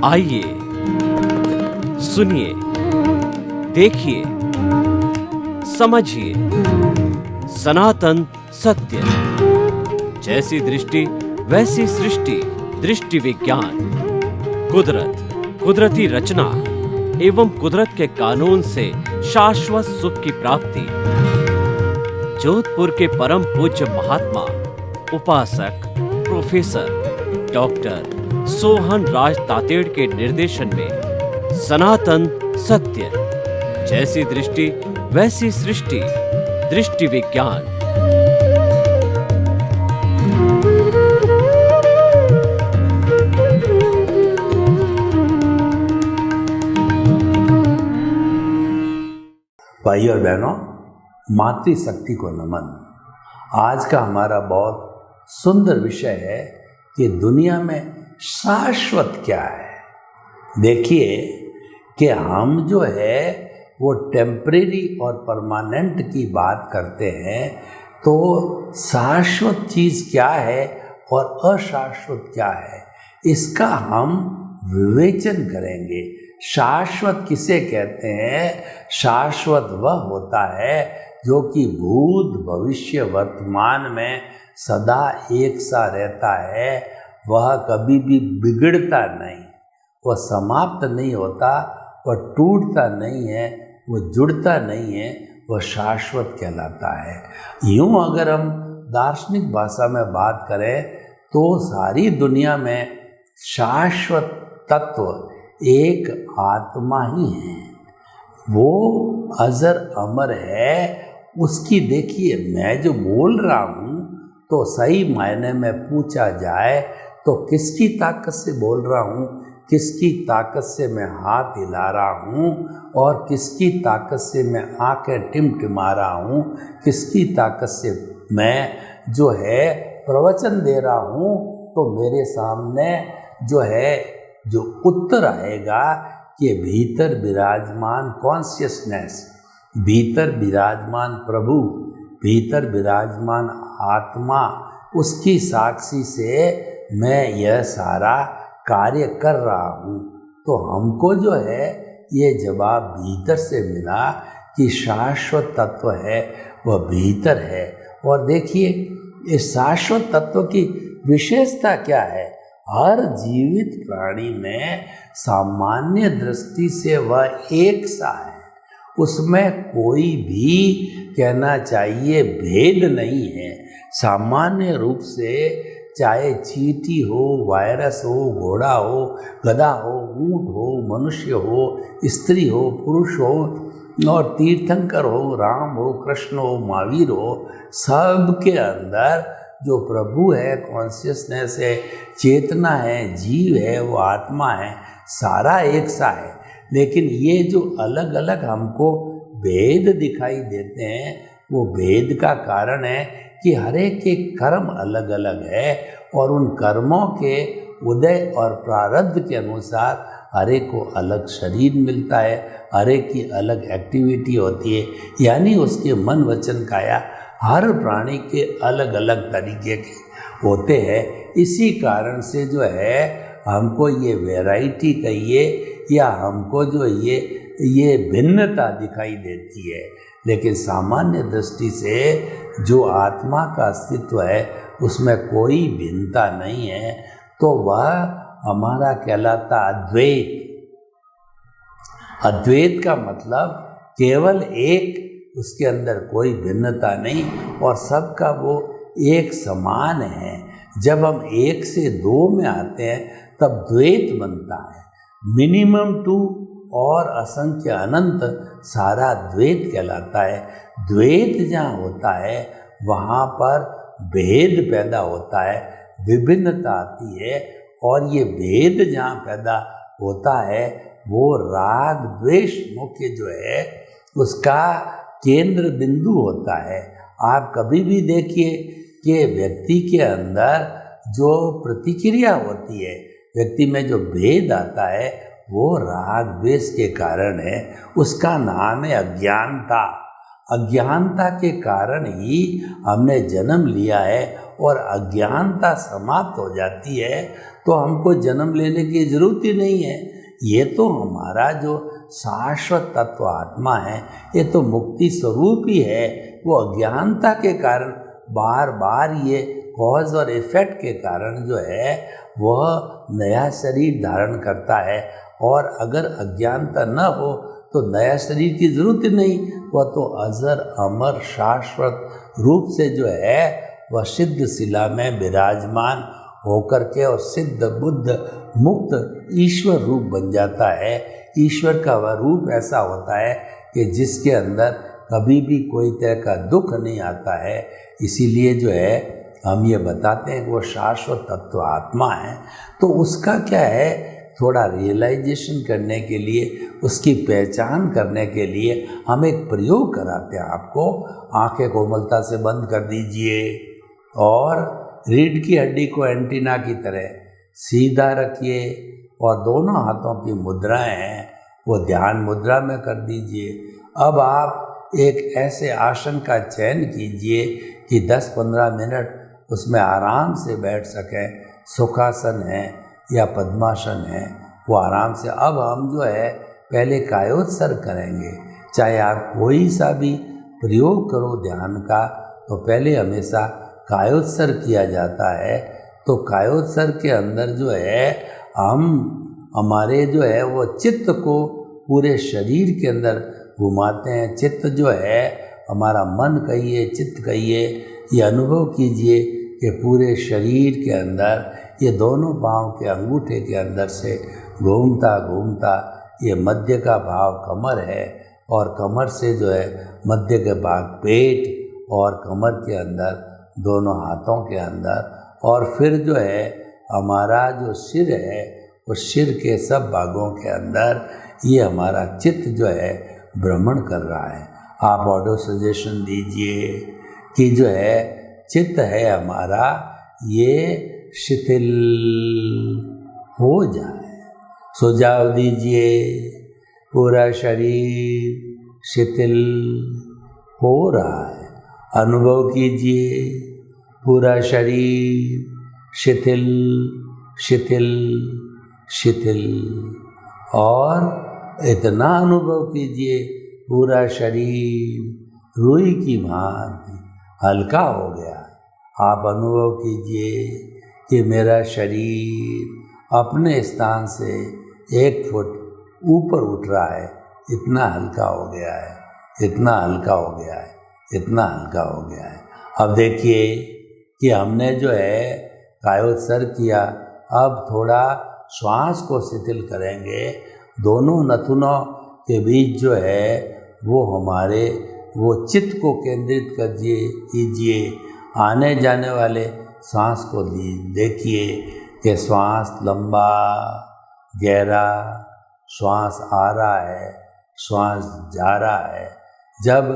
आइए सुनिए, देखिए, समझिए सनातन सत्य। जैसी दृष्टि वैसी सृष्टि, दृष्टि विज्ञान। कुदरत, कुदरती रचना एवं कुदरत के कानून से शाश्वत सुख की प्राप्ति। जोधपुर के परम पूज्य महात्मा उपासक प्रोफेसर डॉक्टर सोहन राज तातेड़ के निर्देशन में सनातन सत्य। जैसी दृष्टि वैसी सृष्टि, दृष्टि विज्ञान। भाई और बहनों, मातृशक्ति को नमन। आज का हमारा बहुत सुंदर विषय है कि दुनिया में शाश्वत क्या है। देखिए कि हम जो है वो टेम्परेरी और परमानेंट की बात करते हैं, तो शाश्वत चीज़ क्या है और अशाश्वत क्या है, इसका हम विवेचन करेंगे। शाश्वत किसे कहते हैं? शाश्वत वह होता है जो कि भूत भविष्य वर्तमान में सदा एक सा रहता है। वह कभी भी बिगड़ता नहीं, वह समाप्त नहीं होता, वह टूटता नहीं है, वह जुड़ता नहीं है, वह शाश्वत कहलाता है। यूँ अगर हम दार्शनिक भाषा में बात करें तो सारी दुनिया में शाश्वत तत्व एक आत्मा ही है। वो अजर अमर है। उसकी देखिए, मैं जो बोल रहा हूँ तो सही मायने में पूछा जाए तो किसकी ताकत से बोल रहा हूँ, किसकी ताकत से मैं हाथ हिला रहा हूँ और किसकी ताकत से मैं आंखें टिमटिमा रहा हूँ, किसकी ताकत से मैं जो है प्रवचन दे रहा हूँ, तो मेरे सामने जो है जो उत्तर आएगा कि भीतर विराजमान कॉन्शियसनेस, भीतर विराजमान प्रभु, भीतर विराजमान आत्मा, उसकी साक्षी से मैं यह सारा कार्य कर रहा हूँ। तो हमको जो है ये जवाब भीतर से मिला कि शाश्वत तत्व है वह भीतर है। और देखिए इस शाश्वत तत्व की विशेषता क्या है? हर जीवित प्राणी में सामान्य दृष्टि से वह एक सा है, उसमें कोई भी कहना चाहिए भेद नहीं है। सामान्य रूप से चाहे चींटी हो, वायरस हो, घोड़ा हो, गधा हो, ऊंट हो, मनुष्य हो, स्त्री हो, पुरुष हो और तीर्थंकर हो, राम हो, कृष्ण हो, महावीर हो, सब के अंदर जो प्रभु है, कॉन्शियसनेस है, चेतना है, जीव है, वो आत्मा है, सारा एक सा है। लेकिन ये जो अलग अलग हमको भेद दिखाई देते हैं, वो भेद का कारण है कि हर एक के कर्म अलग अलग है और उन कर्मों के उदय और प्रारब्ध के अनुसार हर एक को अलग शरीर मिलता है, हर एक की अलग एक्टिविटी होती है। यानी उसके मन वचन काया हर प्राणी के अलग अलग तरीके के होते हैं। इसी कारण से जो है हमको ये वैरायटी कहिए या हमको जो ये भिन्नता दिखाई देती है। लेकिन सामान्य दृष्टि से जो आत्मा का अस्तित्व है उसमें कोई भिन्नता नहीं है, तो वह हमारा कहलाता अद्वैत। अद्वैत का मतलब केवल एक, उसके अंदर कोई भिन्नता नहीं और सबका वो एक समान है। जब हम एक से दो में आते हैं तब द्वैत बनता है। मिनिमम टू और असंख्य अनंत सारा द्वैत कहलाता है। द्वैत जहाँ होता है वहाँ पर भेद पैदा होता है, विभिन्नता आती है। और ये भेद जहाँ पैदा होता है वो राग द्वेष मुख्य जो है उसका केंद्र बिंदु होता है। आप कभी भी देखिए कि व्यक्ति के अंदर जो प्रतिक्रिया होती है, व्यक्ति में जो भेद आता है वो राग द्वेष के कारण है। उसका नाम है अज्ञानता। अज्ञानता के कारण ही हमने जन्म लिया है और अज्ञानता समाप्त हो जाती है तो हमको जन्म लेने की जरूरत ही नहीं है। ये तो हमारा जो शाश्वत तत्व आत्मा है, ये तो मुक्ति स्वरूप ही है। वो अज्ञानता के कारण बार बार ये कॉज और इफेक्ट के कारण जो है वह नया शरीर धारण करता है, और अगर अज्ञानता न हो तो नया शरीर की जरूरत ही नहीं। वह तो अजर अमर शाश्वत रूप से जो है वह सिद्ध शिला में विराजमान होकर के और सिद्ध बुद्ध मुक्त ईश्वर रूप बन जाता है। ईश्वर का वह रूप ऐसा होता है कि जिसके अंदर कभी भी कोई तरह का दुख नहीं आता है। इसीलिए जो है हम ये बताते हैं कि वो शाश्वत तत्व आत्मा है। तो उसका क्या है, थोड़ा रियलाइजेशन करने के लिए, उसकी पहचान करने के लिए हम एक प्रयोग कराते हैं आपको। आंखें कोमलता से बंद कर दीजिए और रीढ़ की हड्डी को एंटीना की तरह सीधा रखिए और दोनों हाथों की मुद्राएं हैं वो ध्यान मुद्रा में कर दीजिए। अब आप एक ऐसे आसन का चयन कीजिए कि 10-15 मिनट उसमें आराम से बैठ सकें। सुखासन है या पद्मासन है, वो आराम से। अब हम जो है पहले कायोत्सर्ग करेंगे। चाहे आप कोई सा भी प्रयोग करो ध्यान का, तो पहले हमेशा कायोत्सर्ग किया जाता है। तो कायोत्सर्ग के अंदर जो है हम हमारे जो है वो चित्त को पूरे शरीर के अंदर घुमाते हैं। चित्त जो है हमारा मन कहिए, चित्त कहिए, ये अनुभव कीजिए कि पूरे शरीर के अंदर ये दोनों पाँव के अंगूठे के अंदर से घूमता घूमता ये मध्य का भाव कमर है, और कमर से जो है मध्य के भाग पेट, और कमर के अंदर दोनों हाथों के अंदर, और फिर जो है हमारा जो सिर है उस सिर के सब भागों के अंदर ये हमारा चित्त जो है भ्रमण कर रहा है। आप ऑडियो सजेशन दीजिए कि जो है चित्त है हमारा ये शिथिल हो जाए। सुझाव दीजिए पूरा शरीर शिथिल हो रहा है। अनुभव कीजिए पूरा शरीर शिथिल शिथिल शिथिल, और इतना अनुभव कीजिए पूरा शरीर रुई की भांति हल्का हो गया। आप अनुभव कीजिए कि मेरा शरीर अपने स्थान से 1 फुट ऊपर उठ रहा है। इतना हल्का हो गया है, इतना हल्का हो गया है, इतना हल्का हो गया है। अब देखिए कि हमने जो है कायोत्सर्ग किया। अब थोड़ा श्वास को शिथिल करेंगे। दोनों नथुनों के बीच जो है वो हमारे वो चित्त को केंद्रित कीजिए। आने जाने वाले सांस को देखिए कि श्वास लंबा गहरा श्वास आ रहा है, श्वास जा रहा है। जब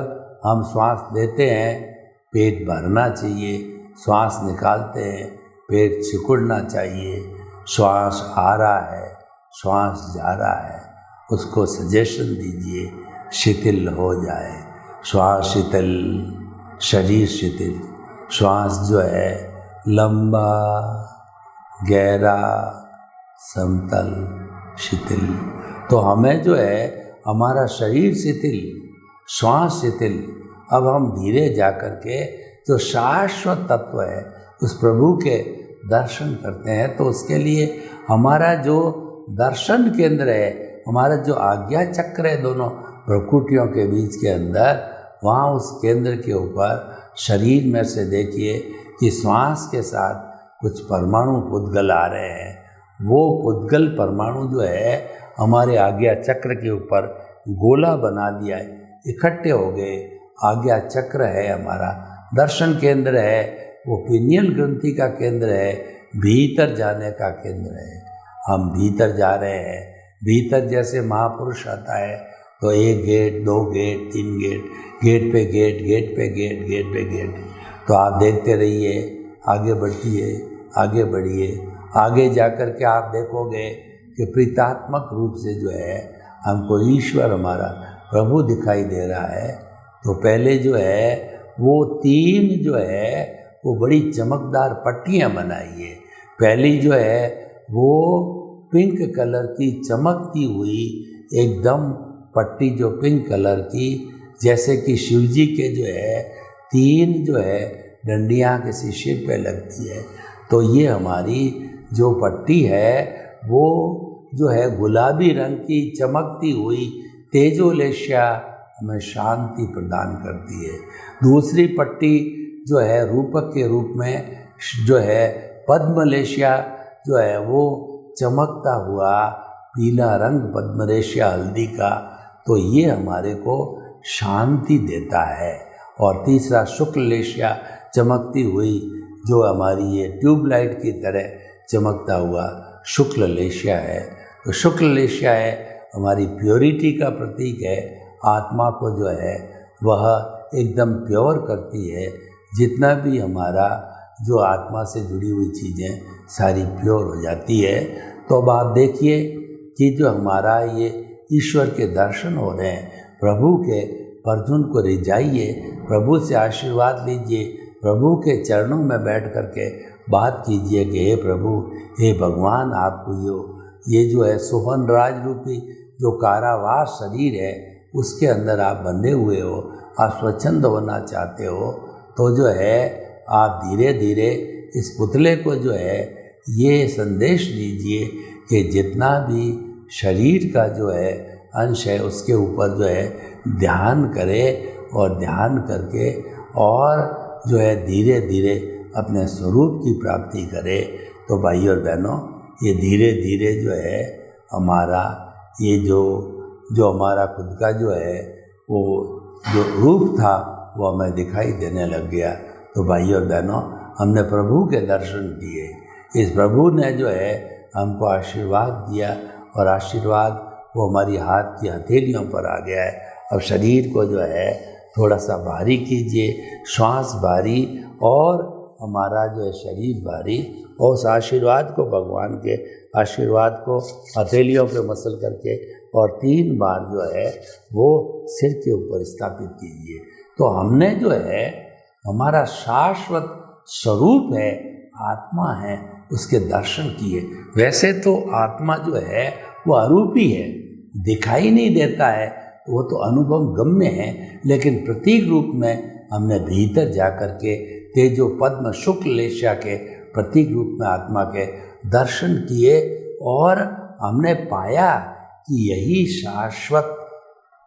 हम श्वास लेते हैं पेट भरना चाहिए, श्वास निकालते हैं पेट सिकुड़ना चाहिए। श्वास आ रहा है, श्वास जा रहा है, उसको सजेशन दीजिए शिथिल हो जाए। श्वास शिथिल, शरीर शिथिल, श्वास जो है लंबा गहरा समतल शिथिल। तो हमें जो है हमारा शरीर शिथिल, श्वास शिथिल। अब हम धीरे जा कर के जो शाश्वत तत्व है उस प्रभु के दर्शन करते हैं। तो उसके लिए हमारा जो दर्शन केंद्र है, हमारा जो आज्ञा चक्र है दोनों भ्रुकुटियों के बीच के अंदर, वहाँ उस केंद्र के ऊपर शरीर में से देखिए कि श्वास के साथ कुछ परमाणु पुद्गल आ रहे हैं। वो पुद्गल परमाणु जो है हमारे आज्ञा चक्र के ऊपर गोला बना दिया है, इकट्ठे हो गए। आज्ञा चक्र है हमारा दर्शन केंद्र है, वो पिनियल ग्रंथि का केंद्र है, भीतर जाने का केंद्र है। हम भीतर जा रहे हैं। भीतर जैसे महापुरुष आता है तो 1 गेट 2 गेट 3 गेट, गेट पे गेट, गेट पे गेट, गेट पे गेट। तो आप देखते रहिए, आगे बढ़िए, आगे बढ़िए। आगे जाकर के आप देखोगे कि प्रीतात्मक रूप से जो है हमको ईश्वर हमारा प्रभु दिखाई दे रहा है। तो पहले जो है वो 3 जो है वो बड़ी चमकदार पट्टियाँ बनाई है। पहली जो है वो पिंक कलर की चमकती हुई एकदम पट्टी, जो पिंक कलर की, जैसे कि शिव जी के जो है 3 जो है डंडियाँ किसी शिव पे लगती है। तो ये हमारी जो पट्टी है वो जो है गुलाबी रंग की चमकती हुई तेजोलेशिया हमें शांति प्रदान करती है। दूसरी पट्टी जो है रूपक के रूप में जो है पद्मलेशिया जो है वो चमकता हुआ पीला रंग पद्मलेशिया हल्दी का, तो ये हमारे को शांति देता है। और तीसरा शुक्ललेशिया चमकती हुई जो हमारी ये ट्यूबलाइट की तरह चमकता हुआ शुक्ललेशिया है। तो शुक्ललेशिया है हमारी प्योरिटी का प्रतीक है। आत्मा को जो है वह एकदम प्योर करती है। जितना भी हमारा जो आत्मा से जुड़ी हुई चीज़ें सारी प्योर हो जाती है। तो अब आप देखिए कि जो हमारा ये ईश्वर के दर्शन हो रहे हैं, प्रभु के अर्जुन को रिझाइए, प्रभु से आशीर्वाद लीजिए, प्रभु के चरणों में बैठ कर के बात कीजिए कि हे प्रभु, हे भगवान, आपको ये जो है सोहन राज रूपी जो कारावास शरीर है उसके अंदर आप बंधे हुए हो, आप स्वच्छंद होना चाहते हो, तो जो है आप धीरे धीरे इस पुतले को जो है ये संदेश दीजिए कि जितना भी शरीर का जो है अंश है उसके ऊपर जो है ध्यान करे, और ध्यान करके और जो है धीरे धीरे अपने स्वरूप की प्राप्ति करे। तो भाई और बहनों, ये धीरे धीरे जो है हमारा ये जो हमारा खुद का जो है वो जो रूप था वो हमें दिखाई देने लग गया। तो भाई और बहनों, हमने प्रभु के दर्शन किए, इस प्रभु ने जो है हमको आशीर्वाद दिया, और आशीर्वाद वो हमारी हाथ की हथेलियों पर आ गया है। अब शरीर को जो है थोड़ा सा भारी कीजिए, श्वास भारी, और हमारा जो है शरीर भारी, और उस आशीर्वाद को, भगवान के आशीर्वाद को हथेलियों पे मसल करके और 3 बार जो है वो सिर के ऊपर स्थापित कीजिए। तो हमने जो है हमारा शाश्वत स्वरूप है, आत्मा है, उसके दर्शन किए। वैसे तो आत्मा जो है वो अरूपी है, दिखाई नहीं देता है, वो तो अनुभव गम्य है, लेकिन प्रतीक रूप में हमने भीतर जा कर के तेजो पद्म शुक्ललेशिया के प्रतीक रूप में आत्मा के दर्शन किए, और हमने पाया कि यही शाश्वत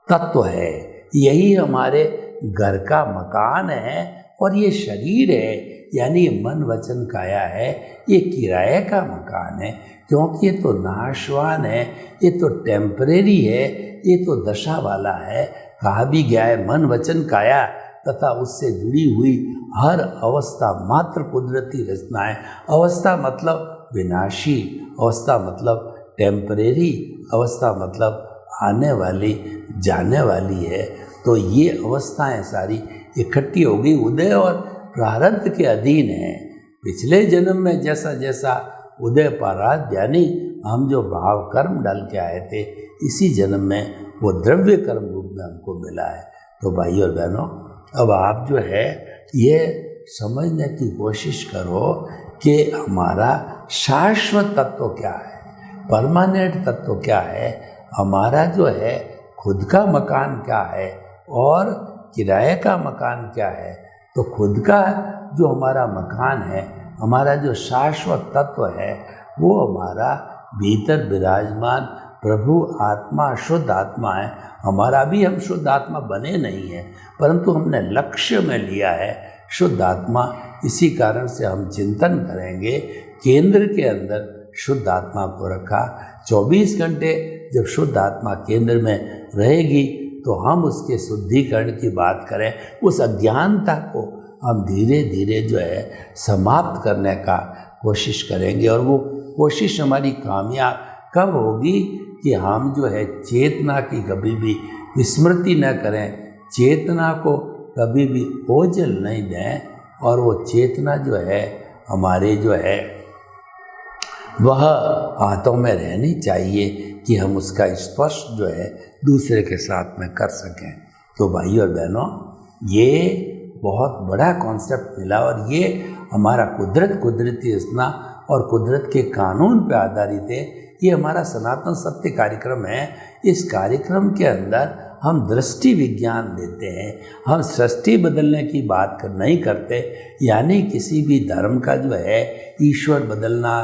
तत्व है, यही हमारे घर का मकान है, और ये शरीर है, यानी ये मन वचन काया है, ये किराए का मकान है, क्योंकि ये तो नाशवान है, ये तो टेम्परेरी है, ये तो दशा वाला है। कहा भी गया है मन वचन काया तथा उससे जुड़ी हुई हर अवस्था मात्र कुदरती रचनाएं। अवस्था मतलब विनाशी, अवस्था मतलब टेम्परेरी, अवस्था मतलब आने वाली, जाने वाली है। तो ये अवस्थाएं सारी इकट्ठी हो गई, उदय और प्रारब्ध के अधीन है। पिछले जन्म में जैसा जैसा उदय प्रारब्ध यानी हम जो भाव कर्म डाल के आए थे, इसी जन्म में वो द्रव्य कर्म रूप में हमको मिला है। तो भाई और बहनों, अब आप जो है ये समझने की कोशिश करो कि हमारा शाश्वत तत्व क्या है, परमानेंट तत्व क्या है, हमारा जो है खुद का मकान क्या है और किराए का मकान क्या है। तो खुद का जो हमारा मकान है, हमारा जो शाश्वत तत्व है, वो हमारा भीतर विराजमान प्रभु आत्मा, शुद्ध आत्मा है। हमारा भी हम शुद्ध आत्मा बने नहीं हैं, परंतु हमने लक्ष्य में लिया है शुद्ध आत्मा। इसी कारण से हम चिंतन करेंगे, केंद्र के अंदर शुद्ध आत्मा को रखा। 24 घंटे जब शुद्ध आत्मा केंद्र में रहेगी तो हम उसके शुद्धिकरण की बात करें, उस अज्ञानता को हम धीरे धीरे जो है समाप्त करने का कोशिश करेंगे। और वो कोशिश हमारी कामयाब कब होगी कि हम जो है चेतना की कभी भी विस्मृति न करें, चेतना को कभी भी ओझल नहीं दें, और वो चेतना जो है हमारे जो है वह हाथों में रहनी चाहिए कि हम उसका स्पर्श जो है दूसरे के साथ में कर सकें। तो भाई और बहनों, ये बहुत बड़ा कॉन्सेप्ट मिला और ये हमारा कुदरती रचना और कुदरत के कानून पे आधारित है। ये हमारा सनातन सत्य कार्यक्रम है। इस कार्यक्रम के अंदर हम दृष्टि विज्ञान देते हैं, हम सृष्टि बदलने की बात नहीं करते, यानी किसी भी धर्म का जो है ईश्वर बदलना,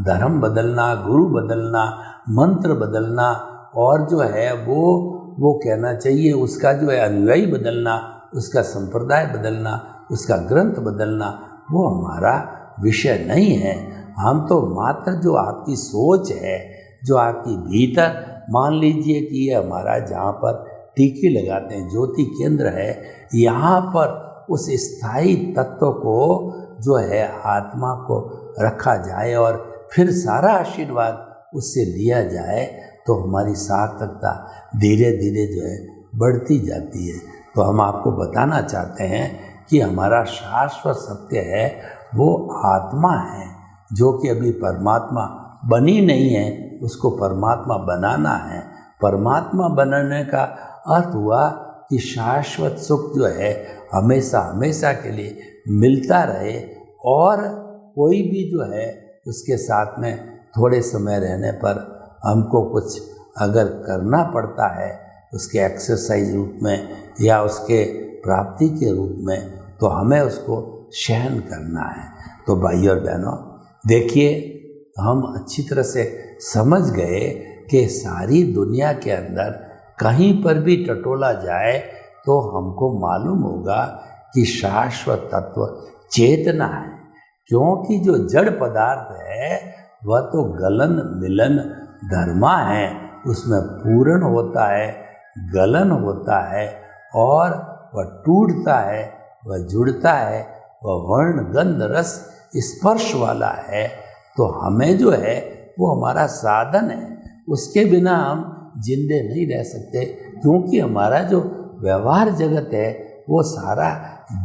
धर्म बदलना, गुरु बदलना, मंत्र बदलना और जो है वो कहना चाहिए उसका जो है अनुयायी बदलना, उसका संप्रदाय बदलना, उसका ग्रंथ बदलना, वो हमारा विषय नहीं है। हम तो मात्र जो आपकी सोच है, जो आपकी भीतर, मान लीजिए कि ये हमारा जहाँ पर टीके लगाते हैं ज्योति केंद्र है, यहाँ पर उस स्थायी तत्व को जो है आत्मा को रखा जाए और फिर सारा आशीर्वाद उससे लिया जाए तो हमारी सार्थकता धीरे धीरे जो है बढ़ती जाती है। तो हम आपको बताना चाहते हैं कि हमारा शाश्वत सत्य है वो आत्मा है, जो कि अभी परमात्मा बनी नहीं है, उसको परमात्मा बनाना है। परमात्मा बनने का अर्थ हुआ कि शाश्वत सुख जो है हमेशा हमेशा के लिए मिलता रहे और कोई भी जो है उसके साथ में थोड़े समय रहने पर हमको कुछ अगर करना पड़ता है उसके एक्सरसाइज रूप में या उसके प्राप्ति के रूप में, तो हमें उसको सहन करना है। तो भाई और बहनों, देखिए हम अच्छी तरह से समझ गए कि सारी दुनिया के अंदर कहीं पर भी टटोला जाए तो हमको मालूम होगा कि शाश्वत तत्व चेतना है, क्योंकि जो जड़ पदार्थ है वह तो गलन मिलन धर्मा है, उसमें पूर्ण होता है, गलन होता है और वह टूटता है, वह जुड़ता है, वह वर्ण गंध रस स्पर्श वाला है। तो हमें जो है वो हमारा साधन है, उसके बिना हम जिंदे नहीं रह सकते, क्योंकि हमारा जो व्यवहार जगत है वो सारा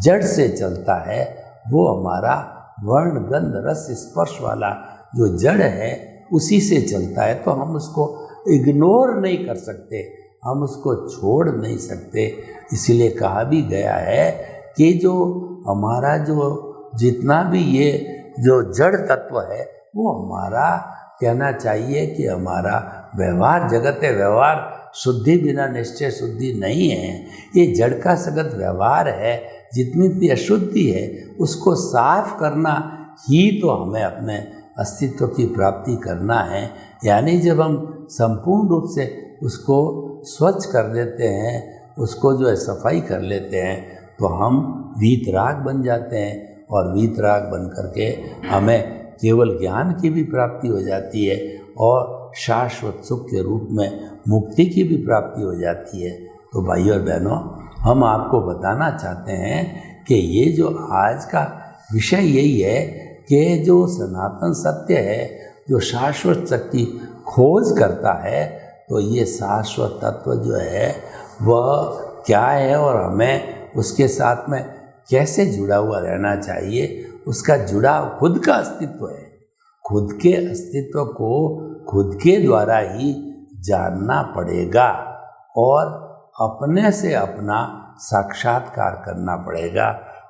जड़ से चलता है। वो हमारा वर्ण गंध रस स्पर्श वाला जो जड़ है उसी से चलता है, तो हम उसको इग्नोर नहीं कर सकते, हम उसको छोड़ नहीं सकते। इसीलिए कहा भी गया है कि जो हमारा जो जितना भी ये जो जड़ तत्व है वो हमारा कहना चाहिए कि हमारा व्यवहार जगत है। व्यवहार शुद्धि बिना निश्चय शुद्धि नहीं है, ये जड़ का सगत व्यवहार है। जितनी भी अशुद्धि है उसको साफ करना ही तो हमें अपने अस्तित्व की प्राप्ति करना है। यानी जब हम संपूर्ण रूप से उसको स्वच्छ कर देते हैं, उसको जो है सफाई कर लेते हैं, तो हम वीतराग बन जाते हैं और वीतराग बन करके हमें केवल ज्ञान की भी प्राप्ति हो जाती है और शाश्वत सुख के रूप में मुक्ति की भी प्राप्ति हो जाती है। तो भाइयों और बहनों, हम आपको बताना चाहते हैं कि ये जो आज का विषय यही है कि जो सनातन सत्य है, जो शाश्वत शक्ति खोज करता है, तो ये शाश्वत तत्व जो है वह क्या है और हमें उसके साथ में कैसे जुड़ा हुआ रहना चाहिए, उसका जुड़ाव खुद का अस्तित्व है। खुद के अस्तित्व को खुद के द्वारा ही जानना पड़ेगा और अपने से अपना साक्षात्कार करना पड़ेगा।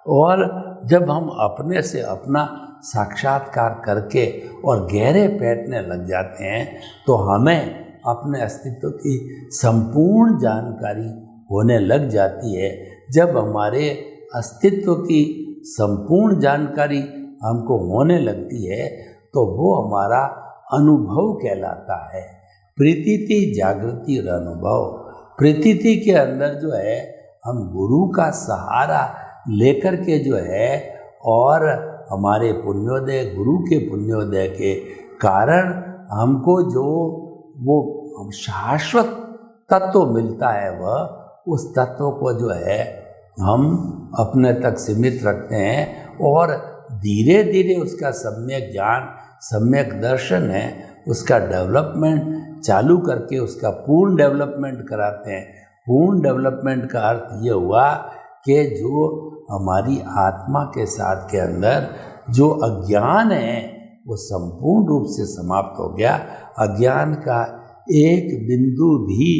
और जब हम अपने से अपना साक्षात्कार करके और गहरे बैठने लग जाते हैं, तो हमें अपने अस्तित्व की संपूर्ण जानकारी होने लग जाती है। जब हमारे अस्तित्व की संपूर्ण जानकारी हमको होने लगती है, तो वो हमारा अनुभव कहलाता है। प्रतीति, जागृति और अनुभव। प्रतीति के अंदर जो है हम गुरु का सहारा लेकर के जो है और हमारे पुण्योदय, गुरु के पुण्योदय के कारण हमको जो वो शाश्वत तत्व मिलता है, वह उस तत्व को जो है हम अपने तक सीमित रखते हैं और धीरे धीरे उसका सम्यक ज्ञान, सम्यक दर्शन है, उसका डेवलपमेंट चालू करके उसका पूर्ण डेवलपमेंट कराते हैं। पूर्ण डेवलपमेंट का अर्थ ये हुआ कि जो हमारी आत्मा के साथ के अंदर जो अज्ञान है वो संपूर्ण रूप से समाप्त हो गया। अज्ञान का एक बिंदु भी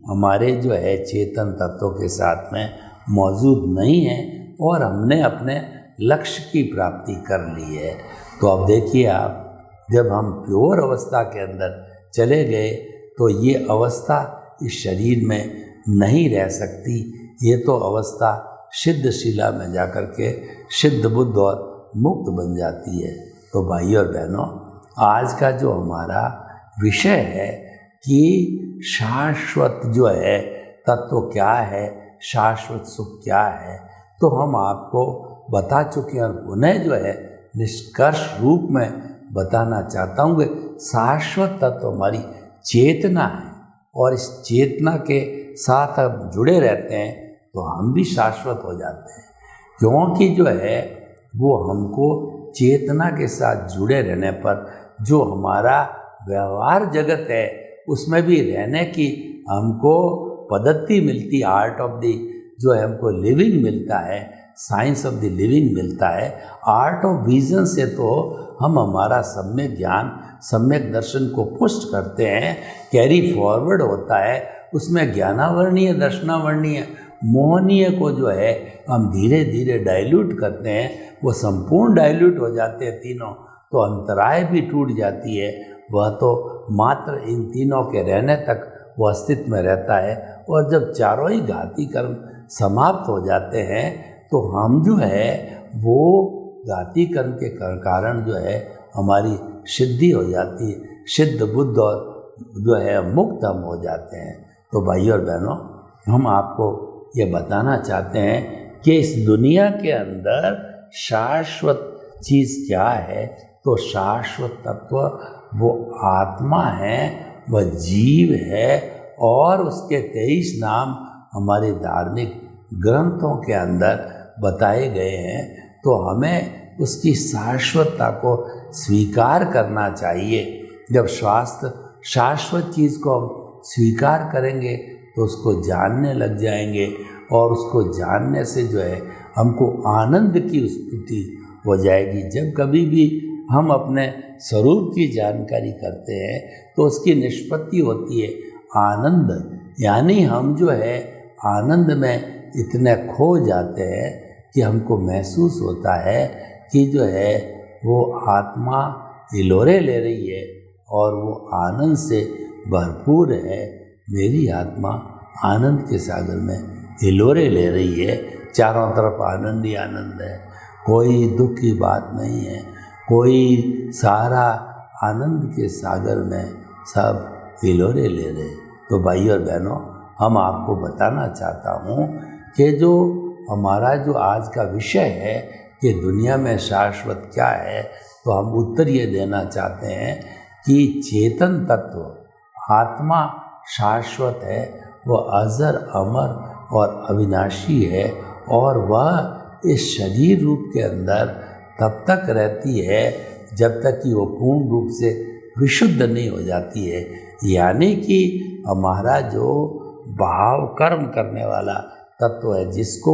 हमारे जो है चेतन तत्व के साथ में मौजूद नहीं है और हमने अपने लक्ष्य की प्राप्ति कर ली है। तो अब देखिए आप, जब हम प्योर अवस्था के अंदर चले गए तो ये अवस्था इस शरीर में नहीं रह सकती। ये तो अवस्था सिद्ध शिला में जाकर के सिद्ध बुद्ध और मुक्त बन जाती है। तो भाई और बहनों, आज का जो हमारा विषय है कि शाश्वत जो है तत्व क्या है, शाश्वत सुख क्या है, तो हम आपको बता चुके हैं और पुनः जो है निष्कर्ष रूप में बताना चाहता हूँ कि शाश्वत तत्व हमारी चेतना है और इस चेतना के साथ हम जुड़े रहते हैं तो हम भी शाश्वत हो जाते हैं, क्योंकि जो है वो हमको चेतना के साथ जुड़े रहने पर जो हमारा व्यवहार जगत है उसमें भी रहने की हमको पद्धति मिलती, आर्ट ऑफ द जो है हमको लिविंग मिलता है, साइंस ऑफ द लिविंग मिलता है। आर्ट ऑफ विजन से तो हम हमारा सम्यक ज्ञान, सम्यक दर्शन को पुष्ट करते हैं, कैरी फॉरवर्ड होता है। उसमें ज्ञानावर्णीय, दर्शनावर्णीय, मोहनीय को जो है हम धीरे धीरे डाइल्यूट करते हैं, वो संपूर्ण डाइल्यूट हो जाते हैं तीनों, तो अंतराय भी टूट जाती है। वह तो मात्र इन तीनों के रहने तक वो अस्तित्व में रहता है। और जब चारों ही घाती कर्म समाप्त हो जाते हैं तो हम जो है वो घाती कर्म के कारण जो है हमारी सिद्धि हो जाती है, सिद्ध बुद्ध और जो है मुक्त हम हो जाते हैं। तो भाई और बहनों, हम आपको ये बताना चाहते हैं कि इस दुनिया के अंदर शाश्वत चीज़ क्या है, तो शाश्वत तत्व वो आत्मा है, वह जीव है और उसके 23 नाम हमारे धार्मिक ग्रंथों के अंदर बताए गए हैं। तो हमें उसकी शाश्वतता को स्वीकार करना चाहिए। जब शाश्वत चीज़ को हम स्वीकार करेंगे तो उसको जानने लग जाएंगे और उसको जानने से जो है हमको आनंद की स्तुति हो जाएगी। जब कभी भी हम अपने स्वरूप की जानकारी करते हैं तो उसकी निष्पत्ति होती है आनंद, यानी हम जो है आनंद में इतने खो जाते हैं कि हमको महसूस होता है कि जो है वो आत्मा हिलोरे ले रही है और वो आनंद से भरपूर है। मेरी आत्मा आनंद के सागर में हिलोरे ले रही है, चारों तरफ आनंद ही आनंद है, कोई दुख की बात नहीं है, कोई सारा आनंद के सागर में सब हिलोरे ले रहे। तो भाई और बहनों, हम आपको बताना चाहता हूँ कि जो हमारा जो आज का विषय है कि दुनिया में शाश्वत क्या है, तो हम उत्तर ये देना चाहते हैं कि चेतन तत्व आत्मा शाश्वत है, वह अजर अमर और अविनाशी है और वह इस शरीर रूप के अंदर तब तक रहती है जब तक कि वो पूर्ण रूप से विशुद्ध नहीं हो जाती है। यानी कि हमारा जो भाव कर्म करने वाला तत्व है, जिसको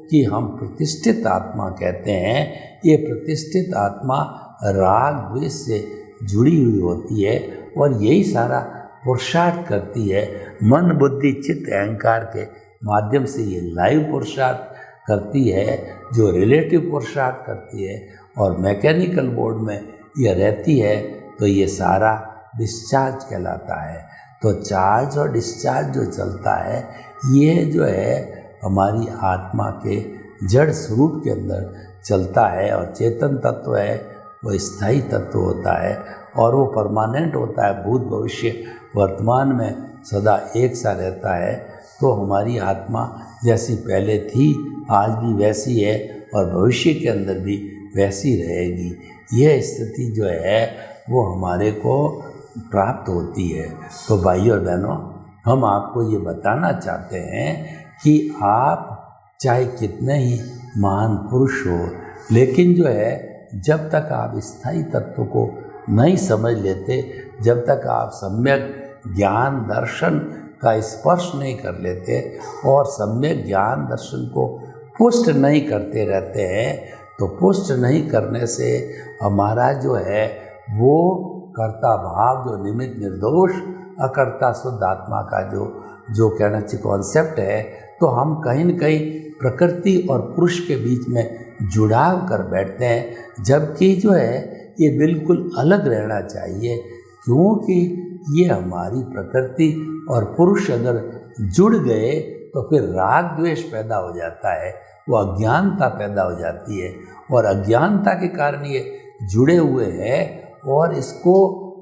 कि हम प्रतिष्ठित आत्मा कहते हैं, ये प्रतिष्ठित आत्मा राग द्वेष से जुड़ी हुई होती है और यही सारा पुरुषार्थ करती है। मन बुद्धि चित्त अहंकार के माध्यम से ये लाइव पुरुषार्थ करती है, जो रिलेटिव पुरुषार्थ करती है, और मैकेनिकल मोड में यह रहती है तो ये सारा डिस्चार्ज कहलाता है। तो चार्ज और डिस्चार्ज जो चलता है, ये जो है हमारी आत्मा के जड़ स्वरूप के अंदर चलता है। और चेतन तत्व है वो स्थायी तत्व होता है और वो परमानेंट होता है, भूत भविष्य वर्तमान में सदा एक सा रहता है। तो हमारी आत्मा जैसी पहले थी आज भी वैसी है और भविष्य के अंदर भी वैसी रहेगी। यह स्थिति जो है वो हमारे को प्राप्त होती है। तो भाई और बहनों, हम आपको ये बताना चाहते हैं कि आप चाहे कितने ही महान पुरुष हो, लेकिन जो है जब तक आप स्थायी तत्व को नहीं समझ लेते, जब तक आप सम्यक ज्ञान दर्शन का स्पर्श नहीं कर लेते और सम्यक ज्ञान दर्शन को पुष्ट नहीं करते रहते हैं, तो पुष्ट नहीं करने से हमारा जो है वो कर्ता भाव, जो निमित्त निर्दोष अकर्ता शुद्ध आत्मा का जो जो कहना चाहिए कॉन्सेप्ट है, तो हम कहीं न कहीं प्रकृति और पुरुष के बीच में जुड़ाव कर बैठते हैं, जबकि जो है ये बिल्कुल अलग रहना चाहिए, क्योंकि ये हमारी प्रकृति और पुरुष अगर जुड़ गए तो फिर राग द्वेष पैदा हो जाता है, वो अज्ञानता पैदा हो जाती है, और अज्ञानता के कारण ये जुड़े हुए हैं, और इसको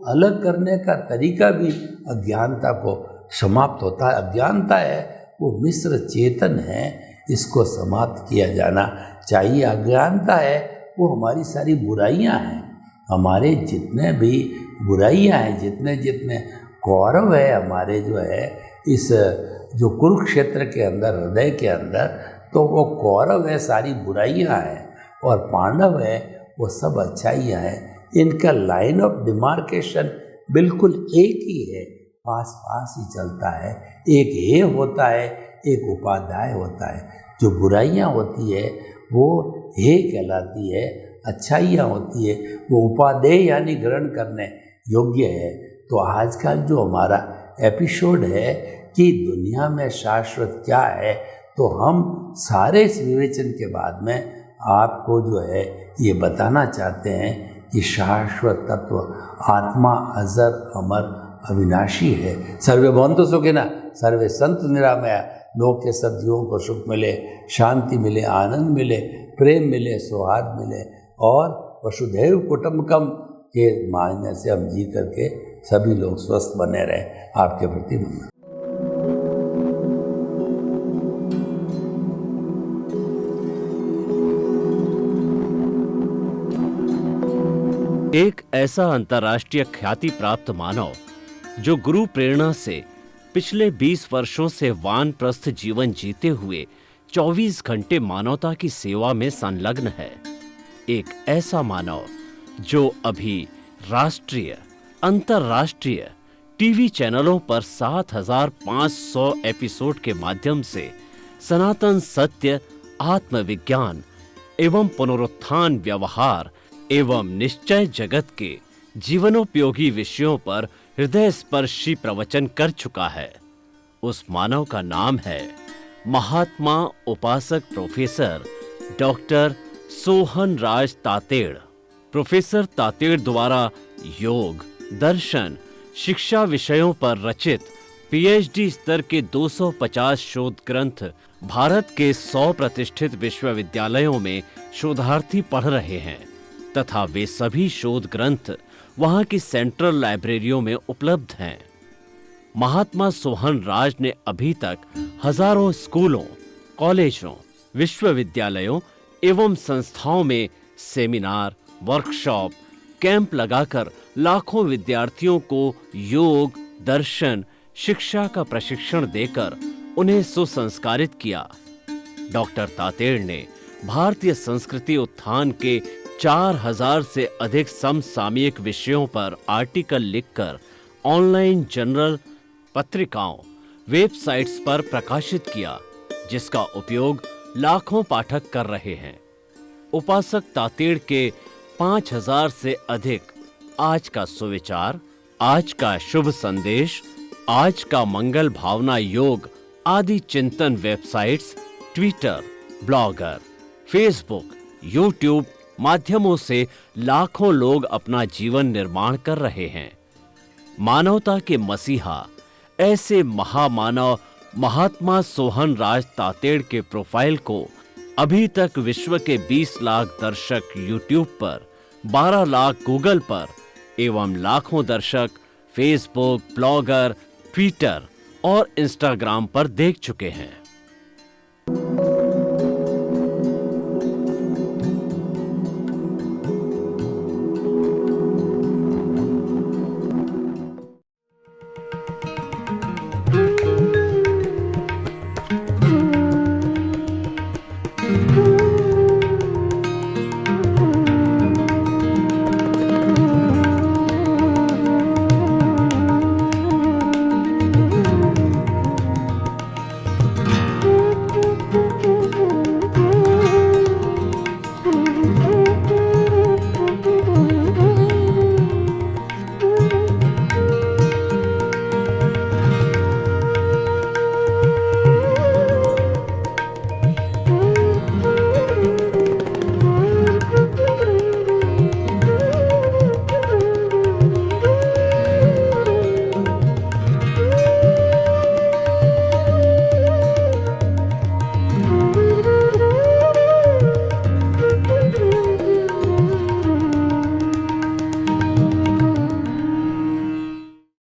अलग करने का तरीका भी अज्ञानता को समाप्त होता है। अज्ञानता है वो मिश्र चेतन है, इसको समाप्त किया जाना चाहिए। अज्ञानता है वो हमारी सारी बुराइयां हैं, हमारे जितने भी बुराइयां हैं, जितने जितने कौरव है हमारे जो है इस जो कुरुक्षेत्र के अंदर, हृदय के अंदर, तो वो कौरव है सारी बुराइयां हैं, और पांडव है वो सब अच्छाइयाँ हैं। इनका लाइन ऑफ डिमार्केशन बिल्कुल एक ही है, पास पास ही चलता है। एक हे होता है, एक उपाध्याय होता है। जो बुराइयां होती है वो हे कहलाती है, अच्छाइयाँ होती है वो उपादेय यानी ग्रहण करने योग्य है। तो आज का जो हमारा एपिसोड है कि दुनिया में शाश्वत क्या है, तो हम सारे इस विवेचन के बाद में आपको जो है ये बताना चाहते हैं कि शाश्वत तत्व आत्मा अजर अमर अविनाशी है। सर्वे भवन्तु सुखिनः, सर्वे सन्तु निरामया। लोक के सब जीवों को सुख मिले, शांति मिले, आनंद मिले, प्रेम मिले, सौहार्द मिले, और वसुधैव कुटुम्बकम के मायने से हम जी करके सभी लोग स्वस्थ बने रहे। आपके प्रति मंगल। एक ऐसा अंतर्राष्ट्रीय ख्याति प्राप्त मानव जो गुरु प्रेरणा से पिछले 20 वर्षों से वानप्रस्थ जीवन जीते हुए 24 घंटे मानवता की सेवा में संलग्न है। एक ऐसा मानव जो अभी राष्ट्रीय, अंतर्राष्ट्रीय टीवी चैनलों पर 7,500 एपिसोड के माध्यम से सनातन सत्य, आत्मविज्ञान एवं पुनरुत्थान, व्यवहार एवं निश्चय जगत के जीवनोपयोगी विषयों पर हृदय स्पर्शी प्रवचन कर चुका है। उस मानव का नाम है महात्मा उपासक प्रोफेसर डॉक्टर सोहन राज तातेड़। प्रोफेसर तातेड़ द्वारा योग, दर्शन, शिक्षा विषयों पर रचित पीएचडी स्तर के 250 शोध ग्रंथ भारत के 100 प्रतिष्ठित विश्वविद्यालयों में शोधार्थी पढ़ रहे हैं, तथा वे सभी शोध ग्रंथ वहां की सेंट्रल लाइब्रेरियों में उपलब्ध हैं। महात्मा सोहन राज ने अभी तक हजारों स्कूलों, कॉलेजों, विश्वविद्यालयों एवं संस्थाओं में सेमिनार, वर्कशॉप, कैंप लगाकर लाखों विद्यार्थियों को योग, दर्शन, शिक्षा का प्रशिक्षण देकर उन्हें सुसंस्कारित किया। डॉक्टर तातेड़ ने भारतीय संस्कृति उत्थान के 4000 से अधिक समसामयिक विषयों पर आर्टिकल लिखकर ऑनलाइन जर्नल, पत्रिकाओं, वेबसाइट्स पर प्रकाशित किया, जिसका उपयोग लाखों पाठक कर रहे हैं। उपासक तातेड़ के 5000 से अधिक आज का सुविचार, आज का शुभ संदेश, आज का मंगल भावना योग आदि चिंतन websites, Twitter, blogger, Facebook, YouTube माध्यमों से लाखों लोग अपना जीवन निर्माण कर रहे हैं। मानवता के मसीहा ऐसे महामानव महात्मा सोहन राज तातेड़ के प्रोफाइल को अभी तक विश्व के 20 लाख दर्शक यूट्यूब पर, 12 लाख गूगल पर एवं लाखों दर्शक फेसबुक, ब्लॉगर, ट्विटर और इंस्टाग्राम पर देख चुके हैं।